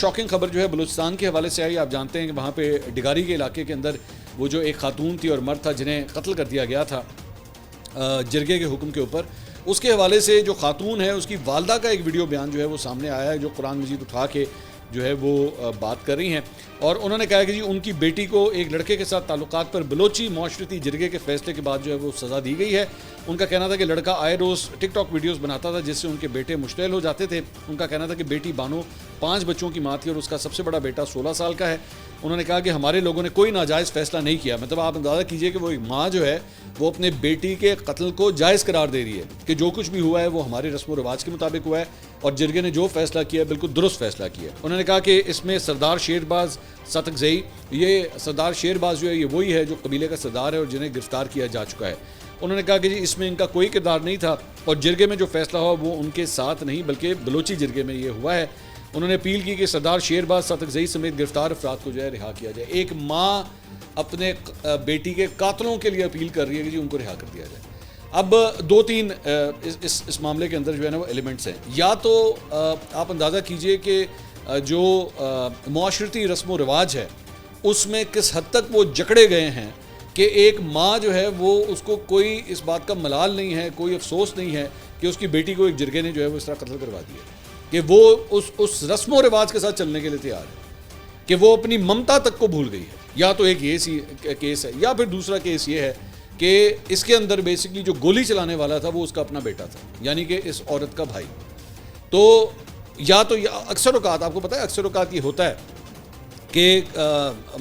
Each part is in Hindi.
शॉकिंग खबर जो है बलूचिस्तान के हवाले से आई। आप जानते हैं कि वहाँ पे डिगारी के इलाके के अंदर वो जो एक खातून थी और मर्द था जिन्हें कत्ल कर दिया गया था जरगे के हुक्म के ऊपर, उसके हवाले से जो खातून है उसकी वालदा का एक वीडियो बयान जो है वो सामने आया है, जो कुरान मजीद उठा के जो है वो बात कर रही हैं। और उन्होंने कहा कि जी उनकी बेटी को एक लड़के के साथ ताल्लुकात पर बलोची माशरती जरगे के फैसले के बाद जो है वो सज़ा दी गई है। उनका कहना था कि लड़का आए रोज़ टिकटॉक वीडियोस बनाता था जिससे उनके बेटे मुश्तिल हो जाते थे। उनका कहना था कि बेटी बानो 5 बच्चों की माँ थी और उसका सबसे बड़ा बेटा 16 साल का है। उन्होंने कहा कि हमारे लोगों ने कोई नाजायज़ फ़ैसला नहीं किया। मतलब आप अंदाज़ा कीजिए कि वो एक माँ जो है वो अपने बेटी के कत्ल को जायज़ करार दे रही है कि जो कुछ भी हुआ है वो हमारे रस्म व रिवाज के मुताबिक हुआ है और जरगे ने जो फैसला किया बिल्कुल दुरुस्त फैसला किया। उन्होंने कहा कि इसमें सरदार शेरबाज सतकजई, ये सरदार शेरबाज जो है ये वही है जो कबीले का सरदार है और जिन्हें गिरफ्तार किया जा चुका है। उन्होंने कहा कि जी इसमें इनका कोई किरदार नहीं था और जरगे में जो फैसला हुआ वो उनके साथ नहीं बल्कि बलोची जरगे में ये हुआ है। उन्होंने अपील की कि सरदार शेरबाज सतकजई समेत गिरफ्तार अफराद को जो है रिहा किया जाए। एक माँ अपने बेटी के कातलों के लिए अपील कर रही है कि जी उनको रिहा कर दिया जाए। अब 2-3 इस मामले के अंदर जो है ना वो एलिमेंट्स हैं। या तो आप अंदाज़ा कीजिए कि जो मुआशरती रस्म व रिवाज है उसमें किस हद तक वो जकड़े गए हैं कि एक माँ जो है वो उसको कोई इस बात का मलाल नहीं है, कोई अफसोस नहीं है कि उसकी बेटी को एक जरगे ने जो है वो इस तरह कत्ल करवा दिया, कि वो उस रस्म व रिवाज के साथ चलने के लिए तैयार है, कि वो अपनी ममता तक को भूल गई है। या तो एक ये सी केस है या फिर दूसरा केस ये है कि इसके अंदर बेसिकली जो गोली चलाने वाला था वो उसका अपना बेटा था, यानी कि इस औरत का भाई। तो या तो अक्सर औकात आपको पता है अक्सर औकात ये होता है कि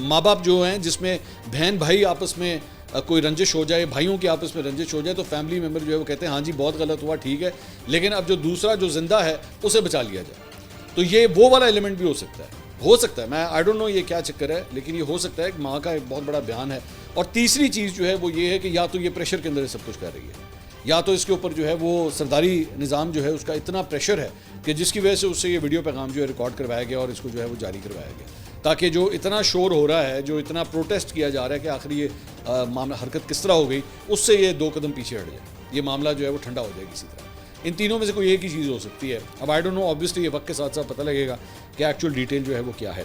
माँ बाप जो हैं जिसमें बहन भाई आपस में कोई रंजिश हो जाए, भाइयों की आपस में रंजिश हो जाए, तो फैमिली मेम्बर जो है वो कहते हैं हाँ जी बहुत गलत हुआ, ठीक है, लेकिन अब जो दूसरा जो जिंदा है उसे बचा लिया जाए। तो ये वो वाला एलिमेंट भी हो सकता है। मैं आई डोंट नो ये क्या चक्कर है, लेकिन ये हो सकता है कि माँ का एक बहुत बड़ा बयान है। और तीसरी चीज़ जो है वो ये है कि या तो ये प्रेशर के अंदर सब कुछ कर रही है, या तो इसके ऊपर जो है वो सरदारी निज़ाम जो है उसका इतना प्रेशर है कि जिसकी वजह से उससे ये वीडियो पैगाम जो है रिकॉर्ड करवाया गया और इसको जो है वो जारी करवाया गया, ताकि जो इतना शोर हो रहा है, जो इतना प्रोटेस्ट किया जा रहा है कि आखिर ये मामला हरकत किस तरह हो गई, उससे ये 2 कदम पीछे हट जाए, ये मामला जो है वो ठंडा हो जाए किसी तरह। इन तीनों में से कोई एक ही चीज़ हो सकती है। अब आई डोंट नो, ऑब्वियसली ये वक्त के साथ साथ पता लगेगा कि एक्चुअल डिटेल जो है वो क्या है।